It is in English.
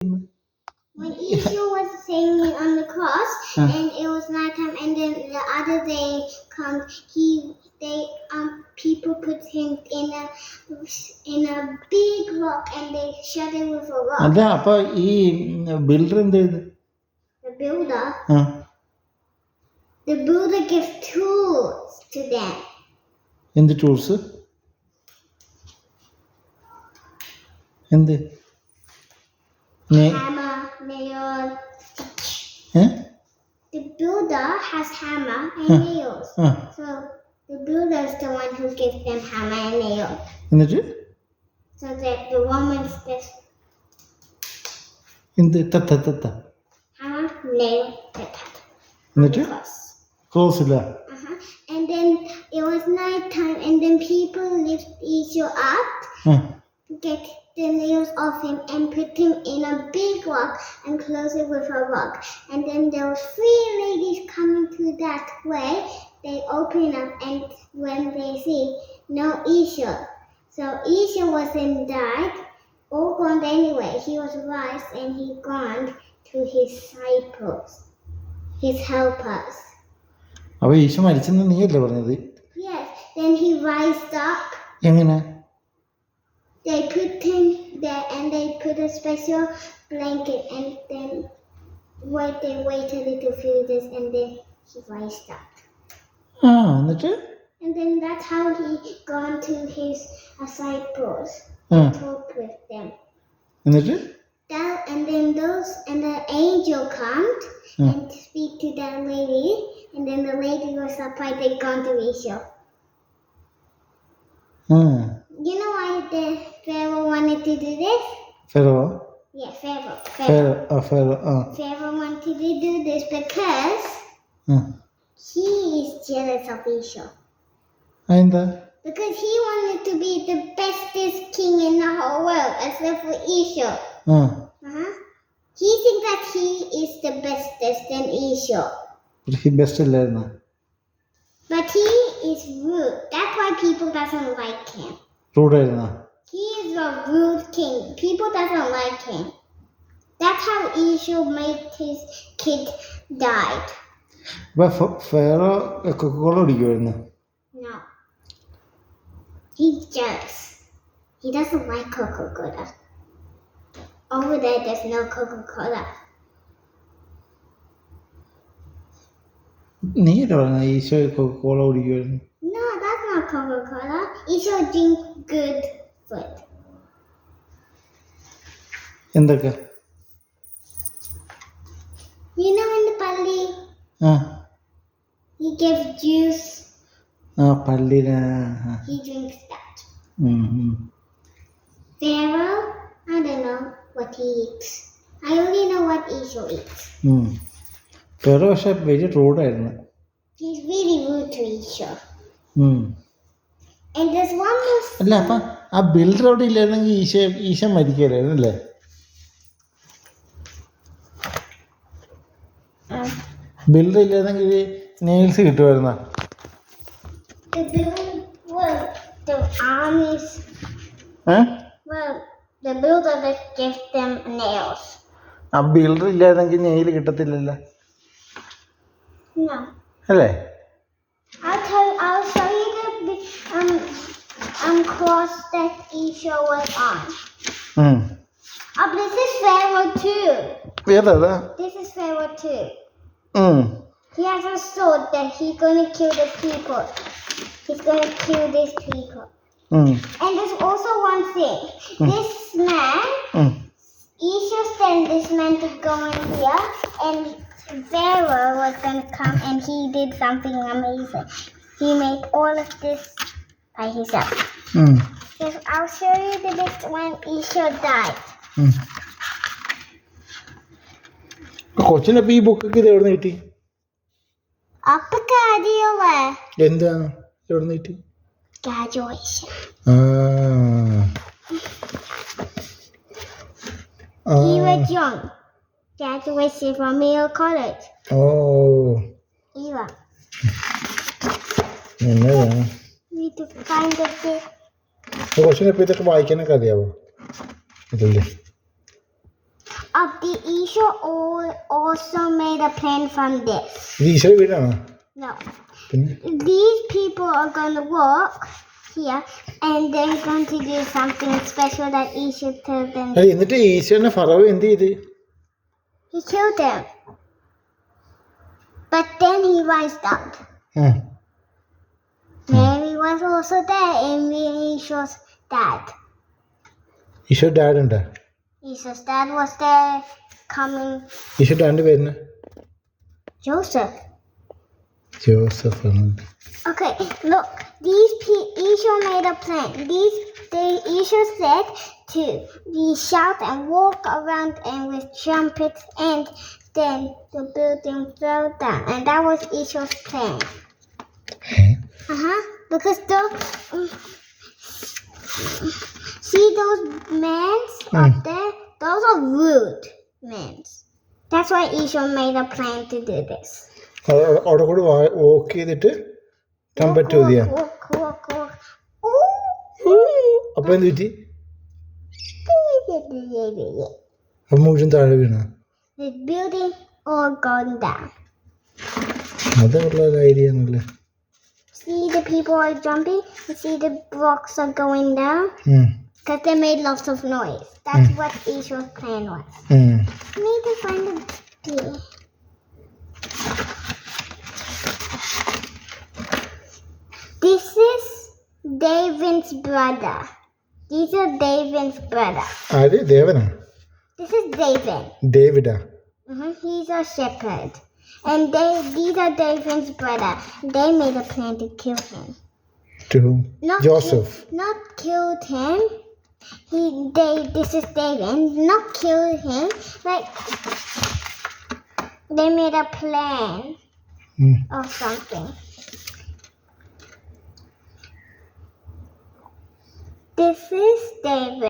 When Esau was hanging on the cross, and it was nighttime, and then the other day comes, people put him in a big rock, and they shut him with a rock. അല്ല അപ്പൊ ഈ builder എന്ത് ചെയ്ത്? The builder gives tools to them. എന്ത് tools? എന്ത്? Hammer, nail. The builder has hammer and nails. So the builder is the one who gives them hammer and nail. എന്നിട്ട് So that the woman's just എന്ത്? തത്ത hammer, nail, എന്നിട്ട് close ഇല്ല. And then it was night time, and then people lift Esau up, get the nails off him, and put him in a big rock and close it with a rock. And then there were 3 ladies coming through that way. They open up, and when they see no Esau, so Esau wasn't died or gone anyway. He was raised, and he gone to his disciples, his helpers. അപ്പൊ ഈശോ മരിച്ചെന്ന് നീയല്ലേ പറഞ്ഞത്? Yes. Then he rised up. എങ്ങനെ? They put him there, and they put a special blanket, and then they wait a little few days, and then he rised up. എന്നിട്ട് And then that's how he gone to his disciples and talked with them. എന്നിട്ട് And then the angel comes and speak to that lady, and then the lady was surprised they gone to Esau. You know why the Pharaoh wanted to do this? Pharaoh? Yeah, Pharaoh. Pharaoh wanted to do this because he is jealous of Esau. എന്താ? Because he wanted to be the bestest king in the whole world, except for Esau. He thinks that he is the bestest than Esau. He best അല്ലായിരുന്നു. But he is rude. That's why people doesn't like him. Rude ആയിരുന്നോ? He is a rude king. People doesn't like him. That's how Esau made his kid died. അപ്പൊ Pharaoh Coca-Cola കുടിക്കുമായിരുന്നു? No. He's jealous. He doesn't like Coca-Cola. Over there, there's no Coca-Cola. നീയല്ലേ പറഞ്ഞ Isho Coca-Cola കുടിക്കുമായിരുന്നു? No, that's not Coca-Cola. Esau drink good food. എന്തൊക്കെ? You know in the Pali, he gives juice. പള്ളിയില He drinks that. Pharaoh, I don't know what he eats. I only know what Esau eats. Ferro പക്ഷെ വലിയ റൂഡായിരുന്നു. He's really rude to Esau. And there's one more. അല്ല അപ്പൊ ആ builder അവിടെ ഇല്ലായിരുന്നെങ്കിൽ ഈശോ മരിക്കലായിരുന്നു അല്ലേ? Builder ഇല്ലായിരുന്നെങ്കിൽ nails കിട്ടുമായിരുന്നോ? The armies. Well, the builder that gives them nails. ആ ബിൽഡർ ഇല്ലായിരുന്നെങ്കിൽ നെയിൽ കിട്ടത്തില്ലല്ലോ No. അല്ലേ? I'll show you the cross that Esau was on. This is Pharaoh too. ഏതാ? This is Pharaoh too. He has a sword that he's gonna kill the people. He's gonna kill these people. And there's also one thing. This man, Esau sent this man to go in here, and Pharaoh was gonna come, and he did something amazing. He made all of this by himself. I'll show you the bit when Esau died. കൊച്ചിനപ്പോ ഈ ബുക്കൊക്കെ ഇത് എവിടെ കിട്ടി? എന്താ എവിടെ കിട്ടി? Graduation. He was young. Graduation from Yale College. Eva. Need to find the book. കൊച്ചിനപ്പോ ഇതൊക്കെ വായിക്കാനൊക്കെ അറിയാവോ? ഇതല്ലേ of the Esau also made a plan from this. ഇത് ഈശോയുടെ വീടാണോ? No. പിന്നെ These people are going to walk here and they're going to do something special that Esau told them. അല്ല, എന്നിട്ട് ഈശോനെ ഫറവോ എന്ത് ചെയ്ത്? He killed them. But then he rised up. Mary was also there and Esau's dad. Esau dad ഉണ്ടോ? Esau's dad was there coming. Isho ഡാഡിന്റെ പേരിന് Joseph. Joseph ആണ്. Okay, look. Esau made a plan. Esau said to we shout and walk around and with trumpets, and then the building fell down, and that was Esau's plan. Because see those men up there? Those are rude men. That's why Esau made a plan to do this. അവിടെ കൂടെ walk ചെയ്തിട്ട് trumpet ഊതിയാ. Walk. അപ്പൊ എന്ത് പറ്റി? അപ്പൊ മുഴുവൻ താഴെ വീണ. The building all gone down. അതുള്ള ഐഡിയ ആണല്ലേ. See the people are jumping. You see the blocks are going down. Because they made lots of noise. That's what Esau's plan was. I need to find the key. This is David's brother. These are David's brother. ആര്? ദേവനാ? This is David. ഡേവിഡാ? He's a shepherd. And these are David's brother. They made a plan to kill him. To whom? Joseph. Not killed him. This is David. Not killed him. Like they made a plan or something. This is David.